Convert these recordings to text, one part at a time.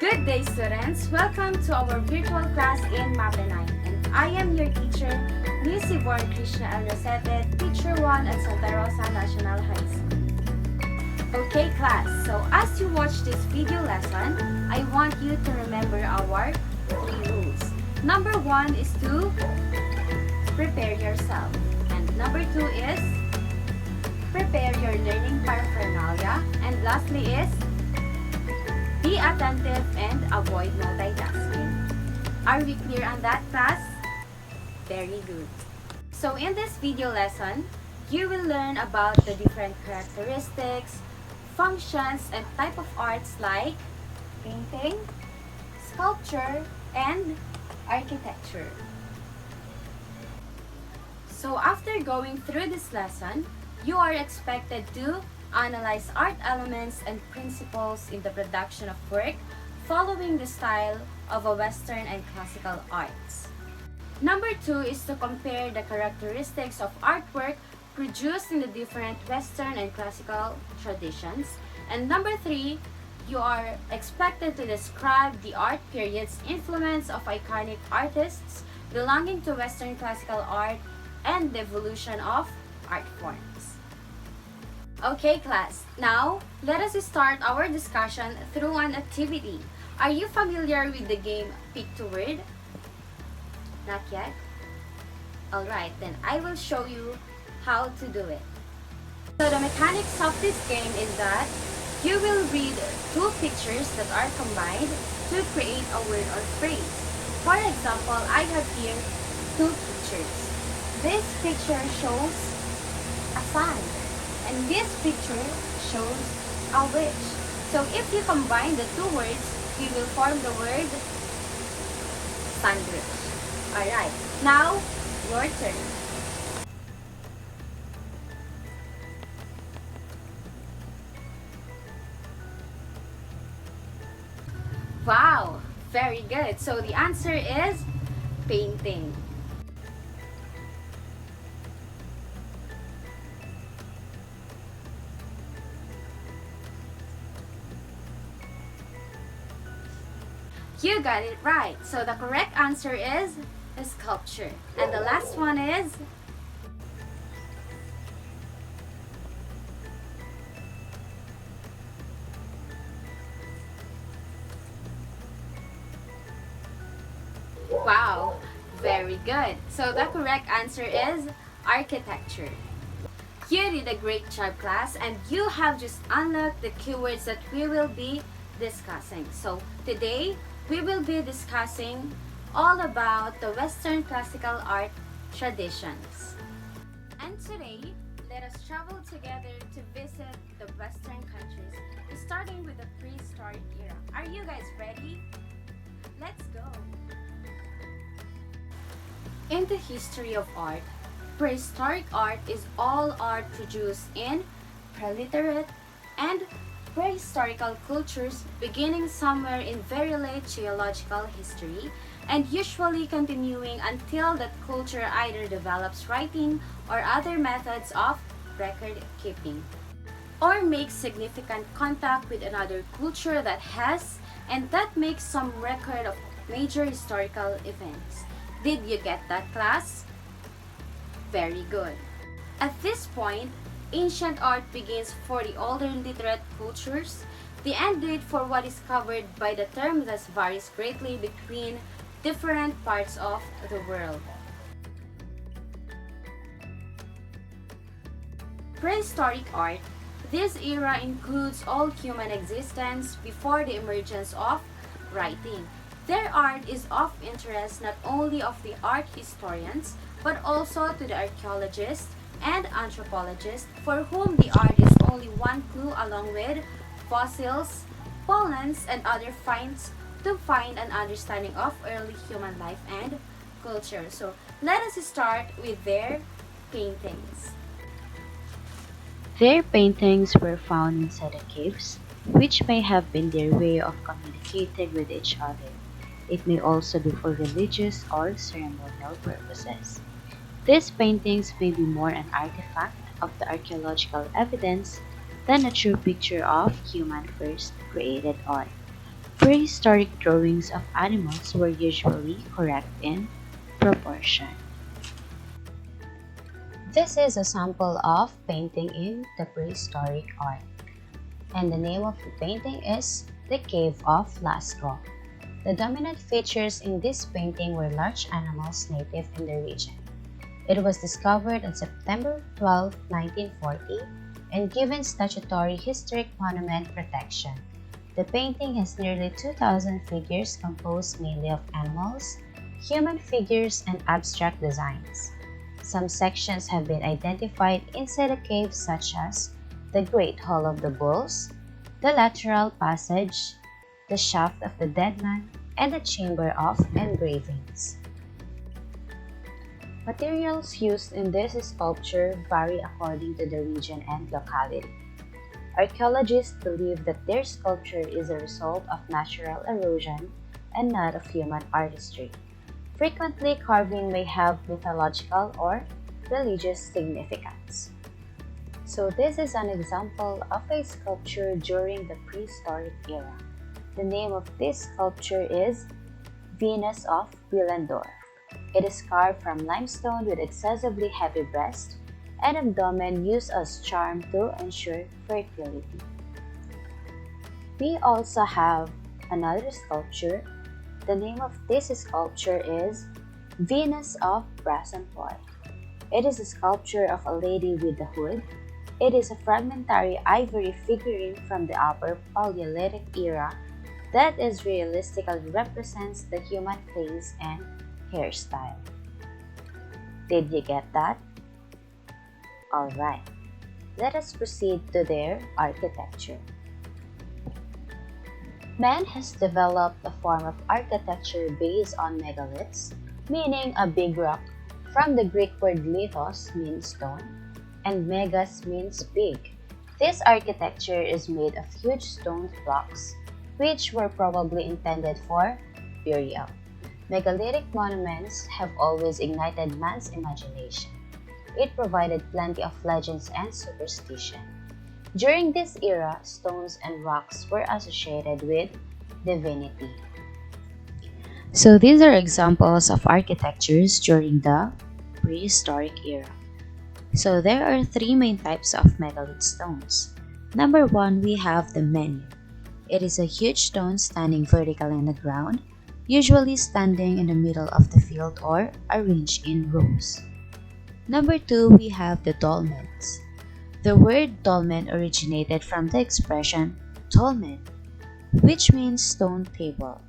Good day, students! Welcome to our virtual class in Map 9. And I am your teacher, Miss Yvonne Krishna L. Rosete, Teacher 1 at Santa Rosa National High School. Okay, class, so as you watch this video lesson, I want you to remember our 3 rules. Number 1 is to prepare yourself. And number 2 is prepare your learning paraphernalia. And lastly is be attentive and avoid multitasking. Are we clear on that, class? Very good. So in this video lesson, you will learn about the different characteristics, functions, and type of arts like painting, sculpture, and architecture. So after going through this lesson, you are expected to analyze art elements and principles in the production of work following the style of a Western and classical arts. Number 2 is to compare the characteristics of artwork produced in the different Western and classical traditions. And number 3, you are expected to describe the art period's influence of iconic artists belonging to Western classical art and the evolution of art forms. Okay, class. Now, let us start our discussion through an activity. Are you familiar with the game Pick to Word? Not yet? Alright, then I will show you how to do it. So the mechanics of this game is that you will read 2 pictures that are combined to create a word or phrase. For example, I have here 2 pictures. This picture shows a sun. And this picture shows a witch. So if you combine the 2 words, you will form the word sandwich. Alright, now your turn. Wow, very good. So the answer is painting. You got it right. So the correct answer is sculpture. And the last one is wow, very good. So the correct answer is architecture. You did a great job, class, and you have just unlocked the keywords that we will be discussing. So today, we will be discussing all about the Western classical art traditions. And today, let us travel together to visit the Western countries, starting with the prehistoric era. Are you guys ready? Let's go! In the history of art, prehistoric art is all art produced in pre-literate and prehistorical cultures beginning somewhere in very late geological history and usually continuing until that culture either develops writing or other methods of record keeping, or makes significant contact with another culture that has and that makes some record of major historical events. Did you get that, class? Very good. At this point, ancient art begins for the older literate cultures. The end date for what is covered by the term thus varies greatly between different parts of the world. Prehistoric art. This era includes all human existence before the emergence of writing. Their art is of interest not only of the art historians but also to the archaeologists and anthropologists, for whom the art is only one clue along with fossils, pollens, and other finds to find an understanding of early human life and culture. So let us start with their paintings. Their paintings were found inside the caves, which may have been their way of communicating with each other. It may also be for religious or ceremonial purposes. These paintings may be more an artifact of the archaeological evidence than a true picture of human first created art. Prehistoric drawings of animals were usually correct in proportion. This is a sample of painting in the prehistoric art, and the name of the painting is The Cave of Lascaux. The dominant features in this painting were large animals native in the region. It was discovered on September 12, 1940, and given statutory historic monument protection. The painting has nearly 2,000 figures composed mainly of animals, human figures, and abstract designs. Some sections have been identified inside the cave, such as the Great Hall of the Bulls, the lateral passage, the shaft of the dead man, and the chamber of engravings. Materials used in this sculpture vary according to the region and locality. Archaeologists believe that their sculpture is a result of natural erosion and not of human artistry. Frequently, carving may have mythological or religious significance. So this is an example of a sculpture during the prehistoric era. The name of this sculpture is Venus of Willendorf. It is carved from limestone with excessively heavy breast and abdomen used as charm to ensure fertility. We also have another sculpture. The name of this sculpture is Venus of Brass Employ. It is a sculpture of a lady with a hood. It is a fragmentary ivory figurine from the Upper Paleolithic era that is realistically represents the human face and hairstyle. Did you get that? Alright, let us proceed to their architecture. Man has developed a form of architecture based on megaliths, meaning a big rock. From the Greek word lithos means stone, and megas means big. This architecture is made of huge stone blocks, which were probably intended for burial. Megalithic monuments have always ignited man's imagination. It provided plenty of legends and superstition. During this era, stones and rocks were associated with divinity. So these are examples of architectures during the prehistoric era. So there are three main types of megalith stones. Number one, we have the menu. It is a huge stone standing vertically on the ground, usually standing in the middle of the field or arranged in rows. Number two, we have the dolmens. The word dolmen originated from the expression dolmen, which means stone table.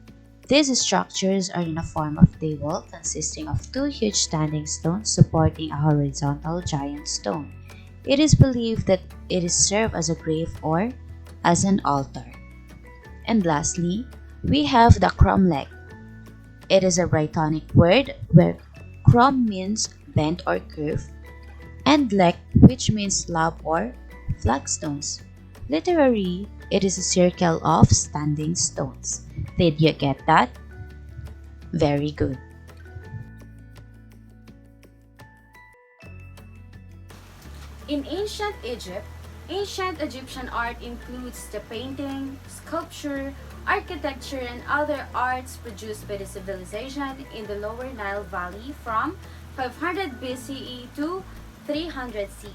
These structures are in a form of table consisting of two huge standing stones supporting a horizontal giant stone. It is believed that it is served as a grave or as an altar. And lastly, we have the cromlech. It is a Brythonic word where crom means bent or curve, and lek, which means slab or flagstones. Literally, it is a circle of standing stones. Did you get that? Very good. In ancient Egypt, ancient Egyptian art includes the painting, sculpture, architecture, and other arts produced by the civilization in the Lower Nile Valley from 500 BCE to 300 CE.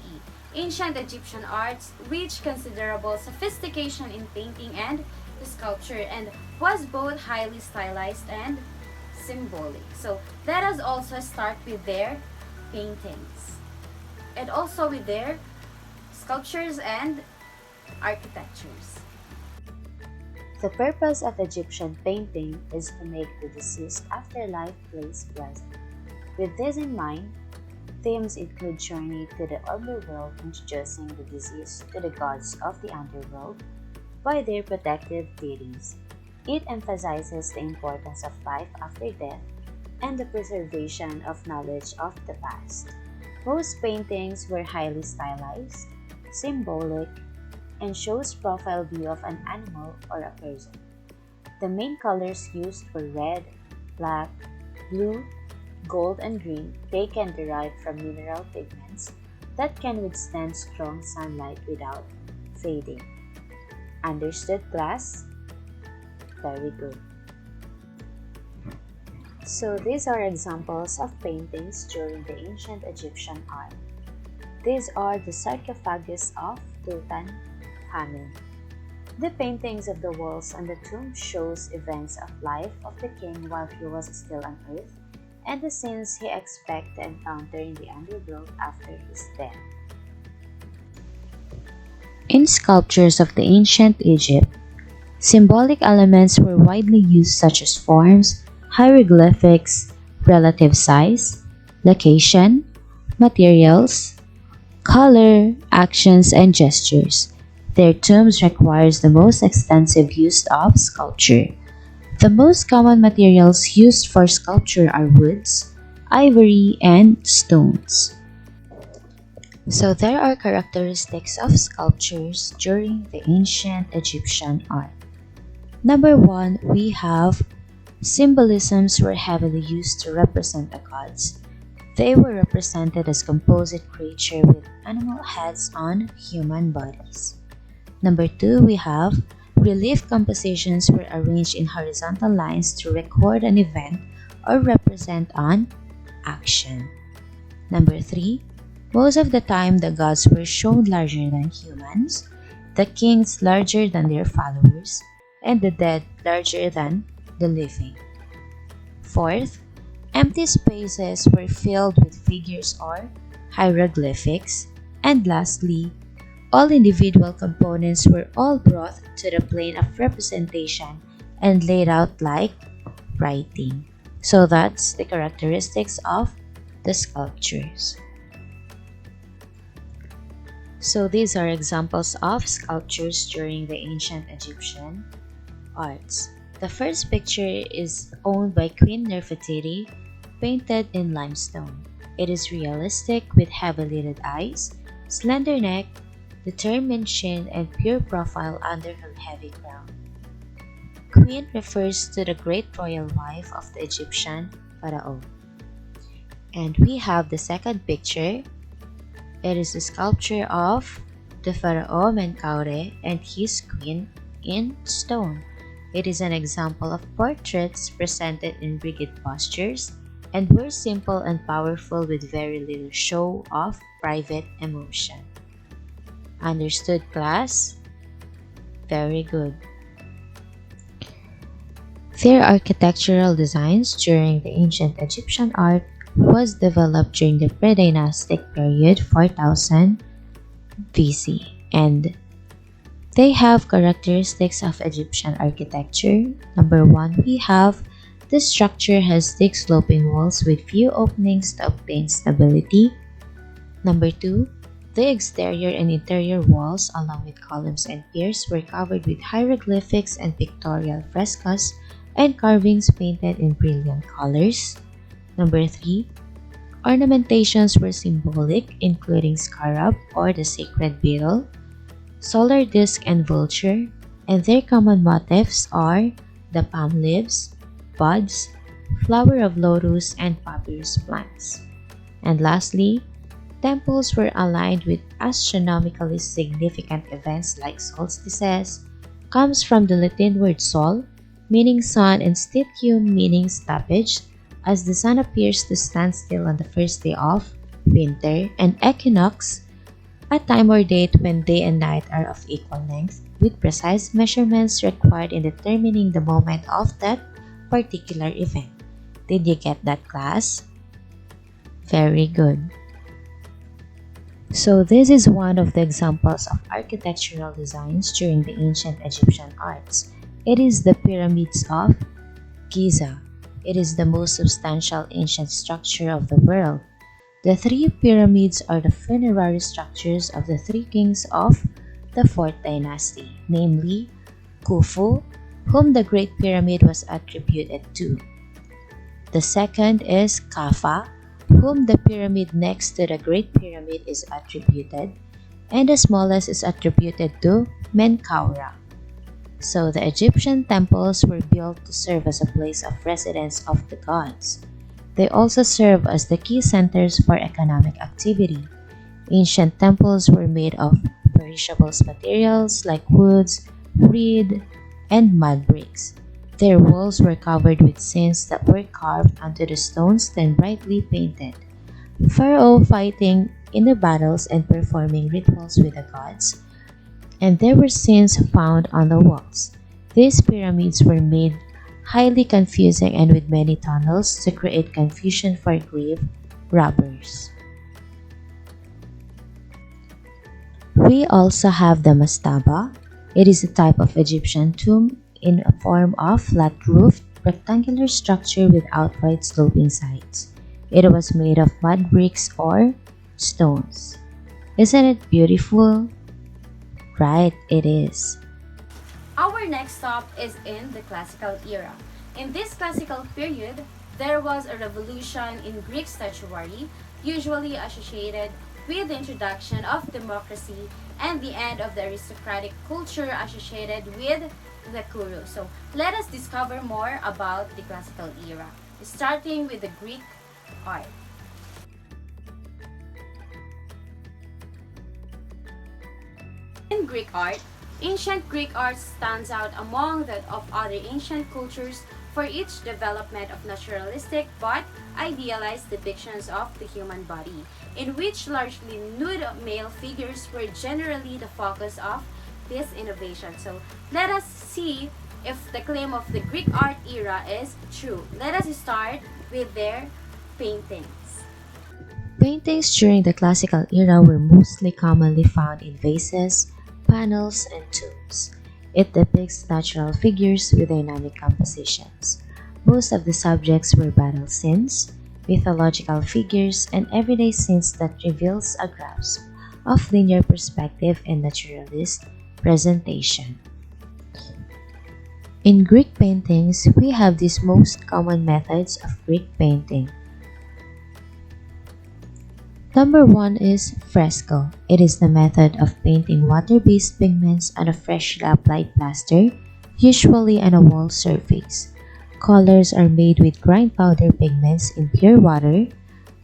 Ancient Egyptian arts reached considerable sophistication in painting and sculpture and was both highly stylized and symbolic. So let us also start with their paintings and also with their sculptures and architectures. The purpose of Egyptian painting is to make the deceased afterlife place pleasant. With this in mind, themes include journey to the underworld, introducing the deceased to the gods of the underworld by their protective deities. It emphasizes the importance of life after death and the preservation of knowledge of the past. Most paintings were highly stylized, symbolic, and shows profile view of an animal or a person. The main colors used were red, black, blue, gold, and green. They can derive from mineral pigments that can withstand strong sunlight without fading. Understood, class? Very good. So these are examples of paintings during the ancient Egyptian art. These are the sarcophagus of Tutankhamun. The paintings of the walls and the tomb shows events of life of the king while he was still on earth and the scenes he expected to encounter in the underworld after his death. In sculptures of the ancient Egypt, symbolic elements were widely used such as forms, hieroglyphics, relative size, location, materials, color, actions, and gestures. Their tombs requires the most extensive use of sculpture. The most common materials used for sculpture are woods, ivory, and stones. So there are characteristics of sculptures during the ancient Egyptian art. Number one, we have symbolisms were heavily used to represent the gods. They were represented as composite creatures with animal heads on human bodies. Number two, we have relief compositions were arranged in horizontal lines to record an event or represent an action. Number three, most of the time the gods were shown larger than humans, the kings larger than their followers, and the dead larger than the living. Fourth, empty spaces were filled with figures or hieroglyphics. And lastly, all individual components were all brought to the plane of representation and laid out like writing. So that's the characteristics of the sculptures. So these are examples of sculptures during the ancient Egyptian arts. The first picture is owned by Queen Nefertiti, painted in limestone. It is realistic with heavy-lidded eyes, slender neck, determined chin, and pure profile under her heavy crown. Queen refers to the great royal wife of the Egyptian pharaoh. And we have the second picture. It is a sculpture of the pharaoh Menkaure and his queen in stone. It is an example of portraits presented in rigid postures and were simple and powerful with very little show of private emotion. Understood, class? Very good. Their architectural designs during the ancient Egyptian art was developed during the pre-dynastic period 4000 BC, and they have characteristics of Egyptian architecture. Number one, we have the structure has thick sloping walls with few openings to obtain stability. Number two, the exterior and interior walls, along with columns and piers, were covered with hieroglyphics and pictorial frescoes and carvings painted in brilliant colors. Number three, ornamentations were symbolic, including scarab or the sacred beetle, solar disk, and vulture, and their common motifs are the palm leaves, buds, flower of lotus, and papyrus plants. And lastly, temples were aligned with astronomically significant events like solstices, comes from the Latin word sol, meaning sun, and stitium, meaning stoppage, as the sun appears to stand still on the first day of winter, and equinox, a time or date when day and night are of equal length, with precise measurements required in determining the moment of that particular event. Did you get that, class? Very good. So this is one of the examples of architectural designs during the ancient Egyptian arts. It is the pyramids of Giza. It is the most substantial ancient structure of the world. The three pyramids are the funerary structures of the three kings of the 4th dynasty, namely Khufu, whom the Great Pyramid was attributed to. The second is Kaffa, whom the pyramid next to the Great Pyramid is attributed, and the smallest is attributed to Menkaura. So the Egyptian temples were built to serve as a place of residence of the gods. They also serve as the key centers for economic activity. Ancient temples were made of perishable materials like woods, reed, and mud bricks. Their walls were covered with scenes that were carved onto the stones, then brightly painted. Pharaoh fighting in the battles and performing rituals with the gods, and there were scenes found on the walls. These pyramids were made highly confusing and with many tunnels to create confusion for grave robbers. We also have the mastaba. It is a type of Egyptian tomb in a form of flat-roofed, rectangular structure with outright sloping sides. It was made of mud bricks or stones. Isn't it beautiful? Right, it is. Our next stop is in the classical era. In this classical period, there was a revolution in Greek statuary, usually associated with the introduction of democracy and the end of the aristocratic culture associated with the Kuru. So let us discover more about the classical era, starting with the Greek art. In Greek art, ancient Greek art stands out among that of other ancient cultures for its development of naturalistic but idealized depictions of the human body, in which largely nude male figures were generally the focus of this innovation. So let us see if the claim of the Greek art era is true. Let us start with their paintings. Paintings during the classical era were mostly commonly found in vases, panels, and tombs. It depicts natural figures with dynamic compositions. Most of the subjects were battle scenes, mythological figures, and everyday scenes that reveals a grasp of linear perspective and naturalist presentation. In Greek paintings, we have these most common methods of Greek painting. Number 1 is fresco. It is the method of painting water-based pigments on a freshly applied plaster, usually on a wall surface. Colors are made with grind powder pigments in pure water,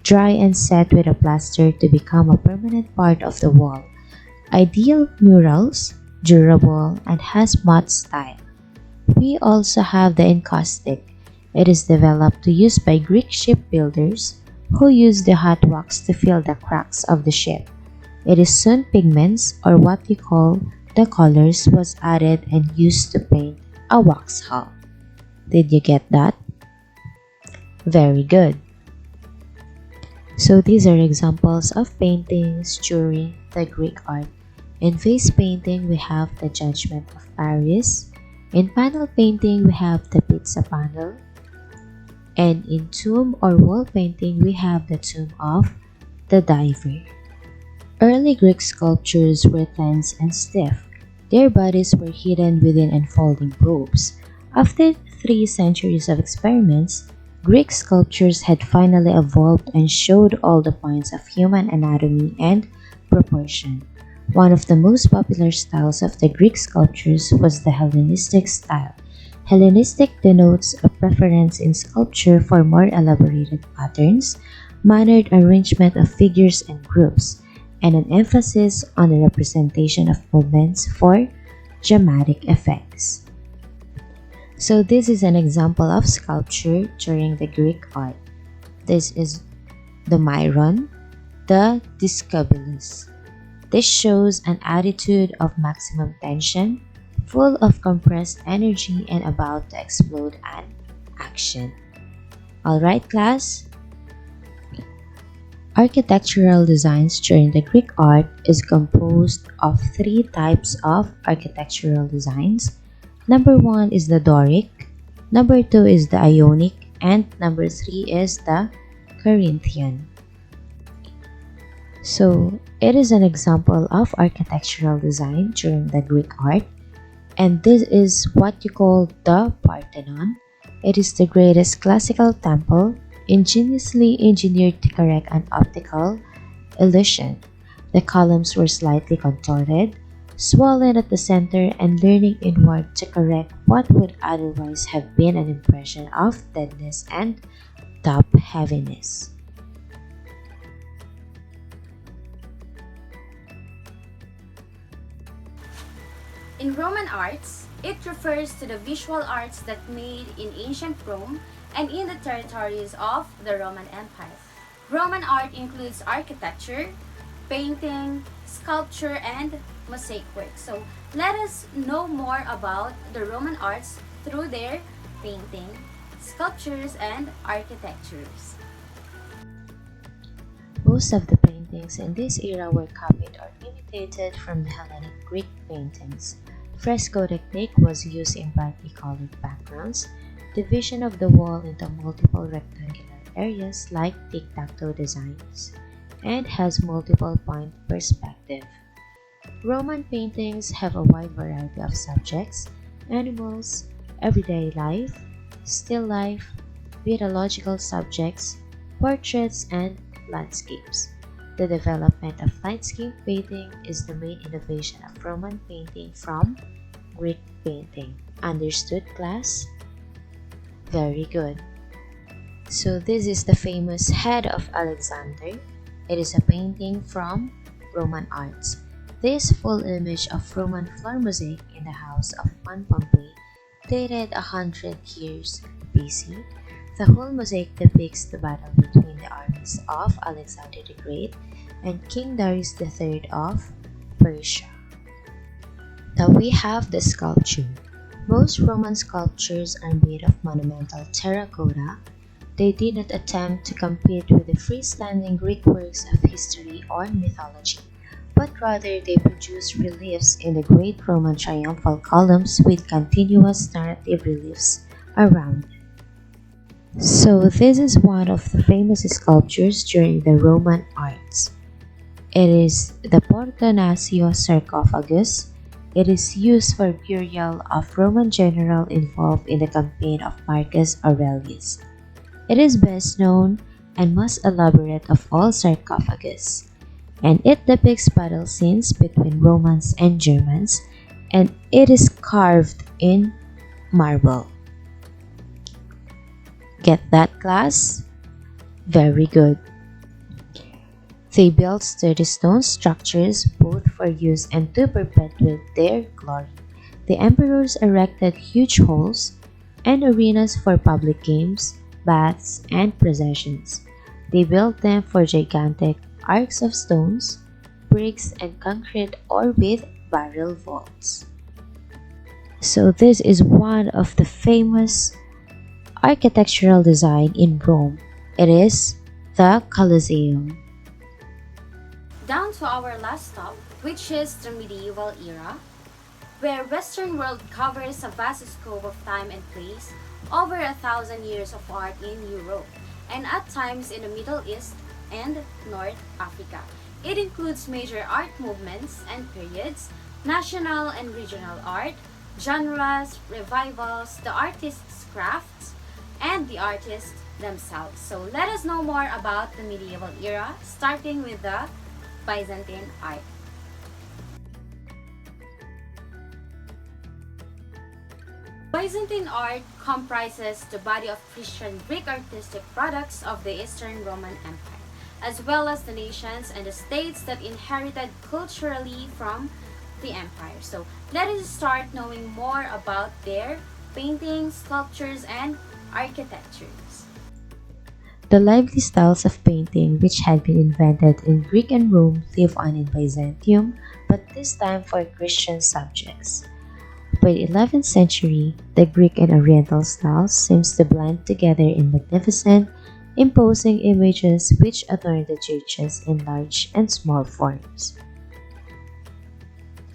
dry and set with a plaster to become a permanent part of the wall. Ideal murals, durable, and has matte style. We also have the encaustic. It is developed to use by Greek shipbuilders who use the hot wax to fill the cracks of the ship. It is soon pigments, or what we call the colors, was added and used to paint a wax hull. Did you get that? Very good. So these are examples of paintings during the Greek art. In vase painting, we have the Judgment of Paris. In panel painting, we have the Pizza panel. And in tomb or wall painting, we have the Tomb of the Diver. Early Greek sculptures were tense and stiff. Their bodies were hidden within enfolding robes. After 3 centuries of experiments, Greek sculptures had finally evolved and showed all the points of human anatomy and proportion. One of the most popular styles of the Greek sculptures was the Hellenistic style. Hellenistic denotes a preference in sculpture for more elaborated patterns, mannered arrangement of figures and groups, and an emphasis on the representation of movements for dramatic effects. So this is an example of sculpture during the Greek art. This is the Myron, the Discobolus. This shows an attitude of maximum tension, full of compressed energy and about to explode an action. Alright class? Architectural designs during the Greek art is composed of 3 types of architectural designs. Number 1 is the Doric, number 2 is the Ionic, and number 3 is the Corinthian. So, it is an example of architectural design during the Greek art. And this is what you call the Parthenon. It is the greatest classical temple, ingeniously engineered to correct an optical illusion. The columns were slightly contorted, swollen at the center, and leaning inward to correct what would otherwise have been an impression of deadness and top heaviness. In Roman arts, it refers to the visual arts that made in ancient Rome and in the territories of the Roman Empire. Roman art includes architecture, painting, sculpture, and mosaic work. So let us know more about the Roman arts through their painting, sculptures, and architectures. Most of the paintings in this era were copied or imitated from the Hellenic Greek paintings. Fresco technique was used in brightly colored backgrounds, division of the wall into multiple rectangular areas like tic-tac-toe designs, and has multiple point perspective. Roman paintings have a wide variety of subjects: animals, everyday life, still life, mythological subjects, portraits, and landscapes. The development of landscape painting is the main innovation of Roman painting from Greek painting. Understood, class? Very good. So this is the famous Head of Alexander. It is a painting from Roman arts. This full image of Roman floor mosaic in the house of Juan Pompey, dated 100 years BC. The whole mosaic depicts the battle between the armies of Alexander the Great and King Darius III of Persia. Now we have the sculpture. Most Roman sculptures are made of monumental terracotta. They did not attempt to compete with the freestanding Greek works of history or mythology, but rather they produced reliefs in the great Roman triumphal columns with continuous narrative reliefs around. So this is one of the famous sculptures during the Roman arts. It is the Porta Nasio sarcophagus. It is used for burial of Roman general involved in the campaign of Marcus Aurelius. It is best known and most elaborate of all sarcophagus, and it depicts battle scenes between Romans and Germans, and it is carved in marble. Get that, class? Very good. They built sturdy stone structures both for use and to perpetuate their glory. The emperors erected huge halls and arenas for public games, baths, and processions. They built them for gigantic arcs of stones, bricks, and concrete, or with barrel vaults. So this is one of the famous architectural design in Rome. It is the Colosseum. Down to our last stop, which is the medieval era, where Western world covers a vast scope of time and place, over 1,000 years of art in Europe, and at times in the Middle East and North Africa. It includes major art movements and periods, national and regional art, genres, revivals, the artist's crafts, and the artists themselves. So let us know more about the medieval era, starting with the Byzantine art. Byzantine art comprises the body of Christian Greek artistic products of the Eastern Roman Empire, as well as the nations and the states that inherited culturally from the empire. So let us start knowing more about their paintings, sculptures, and architectures. The lively styles of painting which had been invented in Greek and Rome live on in Byzantium, but this time for Christian subjects. By the 11th century, the Greek and Oriental styles seems to blend together in magnificent, imposing images which adorn the churches in large and small forms.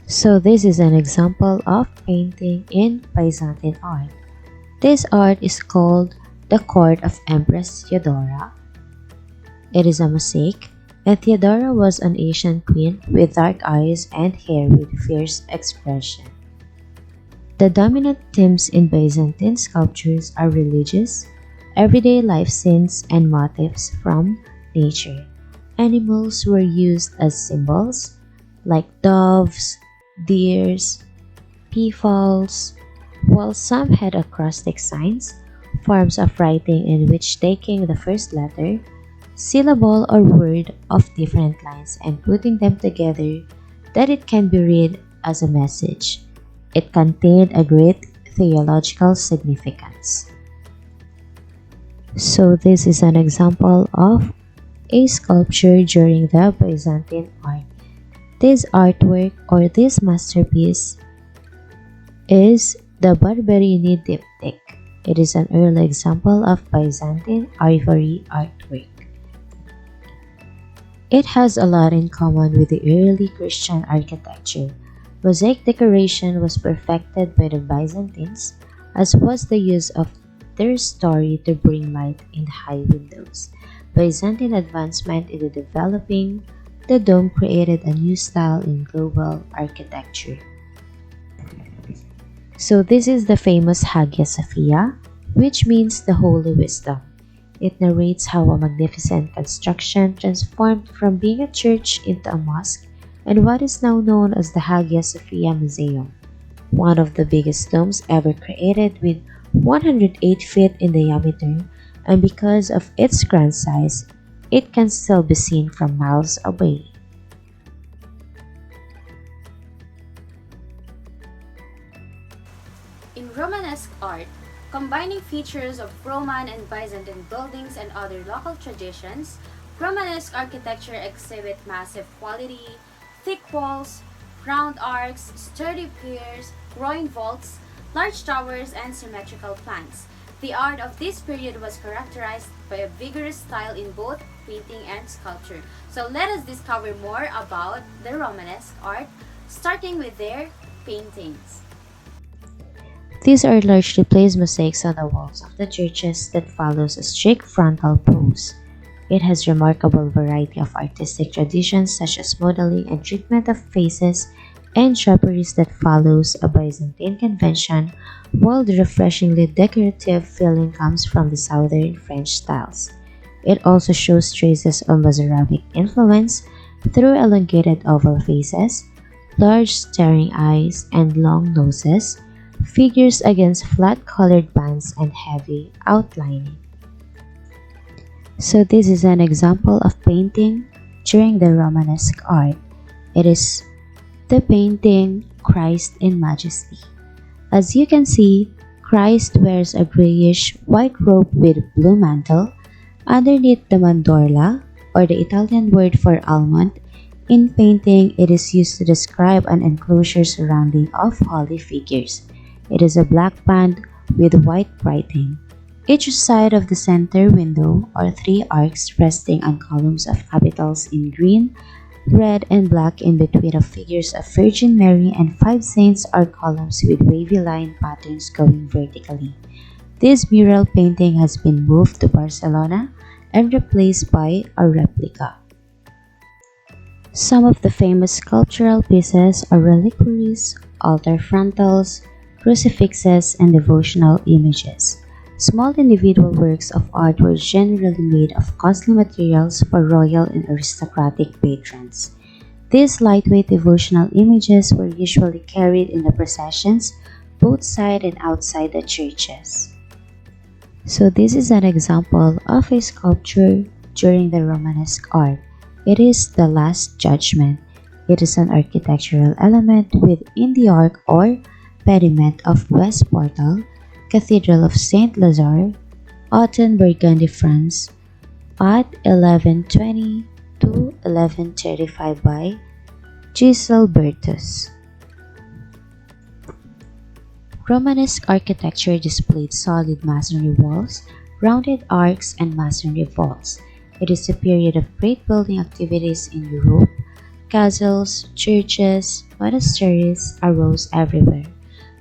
So this is an example of painting in Byzantine art. This art is called the Court of Empress Theodora. It is a mosaic, and Theodora was an Asian queen with dark eyes and hair with fierce expression. The dominant themes in Byzantine sculptures are religious, everyday life scenes, and motifs from nature. Animals were used as symbols, like doves, deers, peafowls, while some had acrostic signs, forms of writing in which taking the first letter, syllable, or word of different lines and putting them together that it can be read as a message. It contained a great theological significance. So this is an example of a sculpture during the Byzantine art. This artwork or this masterpiece is the Barberini diptych. It is an early example of Byzantine ivory artwork. It has a lot in common with the early Christian architecture. Mosaic decoration was perfected by the Byzantines, as was the use of their story to bring light in high windows. Byzantine advancement in the developing the dome created a new style in global architecture. So this is the famous Hagia Sophia, which means the Holy Wisdom. It narrates how a magnificent construction transformed from being a church into a mosque and what is now known as the Hagia Sophia Museum, one of the biggest domes ever created with 108 feet in diameter, and because of its grand size, it can still be seen from miles away. In Romanesque art, combining features of Roman and Byzantine buildings and other local traditions, Romanesque architecture exhibit massive quality, thick walls, round arcs, sturdy piers, groin vaults, large towers, and symmetrical plans. The art of this period was characterized by a vigorous style in both painting and sculpture. So let us discover more about the Romanesque art, starting with their paintings. These are largely placed mosaics on the walls of the churches that follows a strict frontal pose. It has remarkable variety of artistic traditions such as modeling and treatment of faces and draperies that follows a Byzantine convention, while the refreshingly decorative feeling comes from the southern French styles. It also shows traces of Mozarabic influence through elongated oval faces, large staring eyes, and long noses, figures against flat colored bands and heavy outlining. So this is an example of painting during the Romanesque art. It is the painting Christ in Majesty. As you can see, Christ wears a grayish white robe with blue mantle. Underneath the mandorla, or the Italian word for almond, in painting it is used to describe an enclosure surrounding of holy figures. It is a black band with white writing. Each side of the center window are three arcs resting on columns of capitals in green, red, and black. In between of figures of Virgin Mary and five saints are columns with wavy line patterns going vertically. This mural painting has been moved to Barcelona and replaced by a replica. Some of the famous sculptural pieces are reliquaries, altar frontals, crucifixes, and devotional images. Small individual works of art were generally made of costly materials for royal and aristocratic patrons. These lightweight devotional images were usually carried in the processions, both side and outside the churches. So this is an example of a sculpture during the Romanesque art. It is the Last Judgment. It is an architectural element within the arch or pediment of West Portal, Cathedral of Saint Lazare, Autun, Burgundy, France, at 1120 to 1135 by Giselbertus. Romanesque architecture displayed solid masonry walls, rounded arcs, and masonry vaults. It is a period of great building activities in Europe. Castles, churches, monasteries arose everywhere.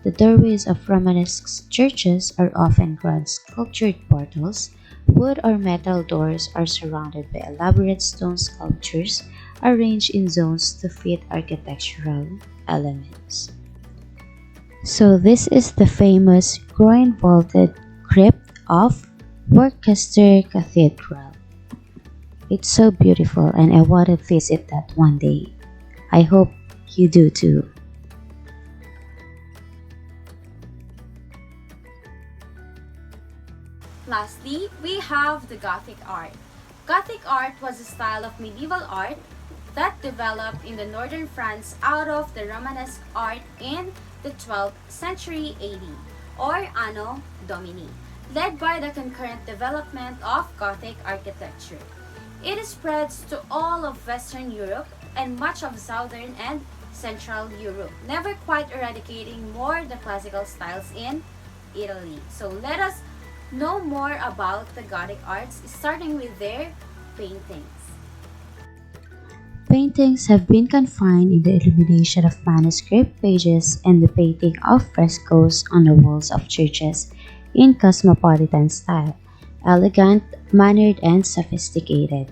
The doorways of Romanesque churches are often grand sculptured portals. Wood or metal doors are surrounded by elaborate stone sculptures arranged in zones to fit architectural elements. So this is the famous groin-vaulted crypt of Worcester Cathedral. It's so beautiful and I want to visit that one day. I hope you do too. Lastly, we have the Gothic art. Gothic art was a style of medieval art that developed in the northern France out of the Romanesque art in the 12th century AD, or Anno Domini, led by the concurrent development of Gothic architecture. It spreads to all of Western Europe and much of Southern and Central Europe, never quite eradicating more the classical styles in Italy. So let us know more about the Gothic arts, starting with their paintings. Paintings have been confined in the illumination of manuscript pages and the painting of frescoes on the walls of churches in cosmopolitan style, elegant, mannered, and sophisticated.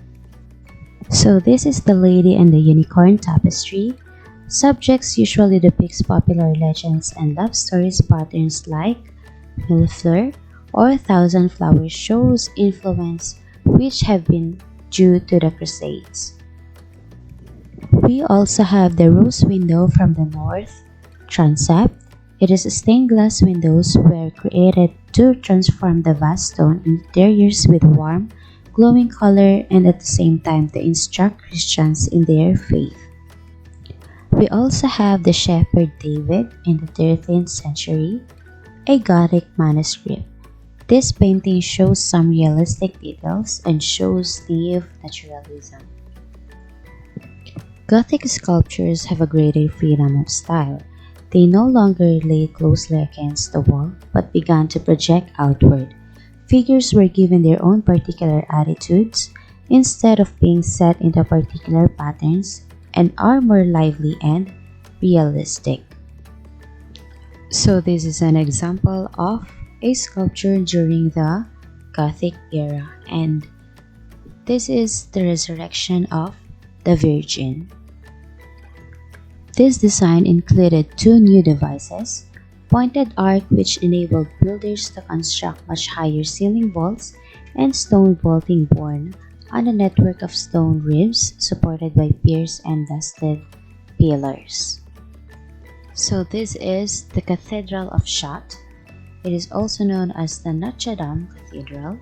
So this is the Lady and the Unicorn tapestry. Subjects usually depicts popular legends and love stories. Patterns like Millefleur or Thousand Flowers shows influence which have been due to the Crusades. We also have the rose window from the north transept. It is stained glass windows were created to transform the vast stone interiors with warm, glowing color and at the same time to instruct Christians in their faith. We also have the Shepherd David in the 13th century, a Gothic manuscript. This painting shows some realistic details and shows naive naturalism. Gothic sculptures have a greater freedom of style. They no longer lay closely against the wall but began to project outward. Figures were given their own particular attitudes instead of being set into particular patterns and are more lively and realistic. So this is an example of a sculpture during the Gothic era, and this is the resurrection of the Virgin. This design included two new devices: pointed arc, which enabled builders to construct much higher ceiling vaults, and stone vaulting borne on a network of stone ribs supported by piers and dusted pillars. So this is the Cathedral of Chartres. It is also known as the Notre Dame Cathedral.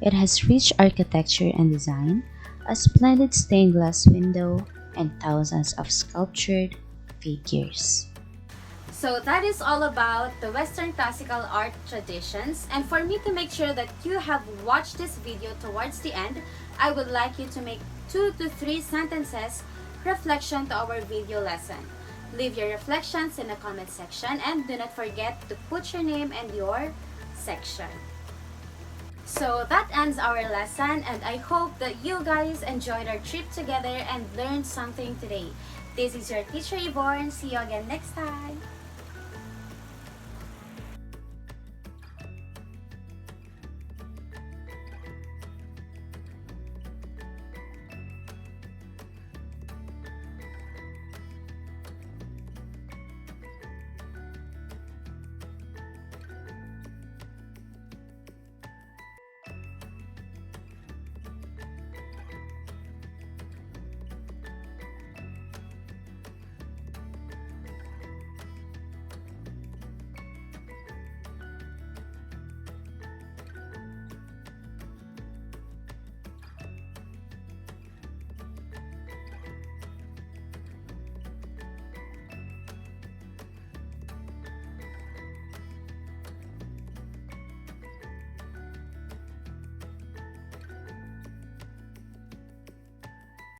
It has rich architecture and design, a splendid stained glass window, and thousands of sculptured figures. So that is all about the Western classical art traditions, and for me to make sure that you have watched this video towards the end, I would like you to make 2 to 3 sentences reflection to our video lesson. Leave your reflections in the comment section and do not forget to put your name and your section. So that ends our lesson, and I hope that you guys enjoyed our trip together and learned something today. This is your teacher Yvonne. See you again next time.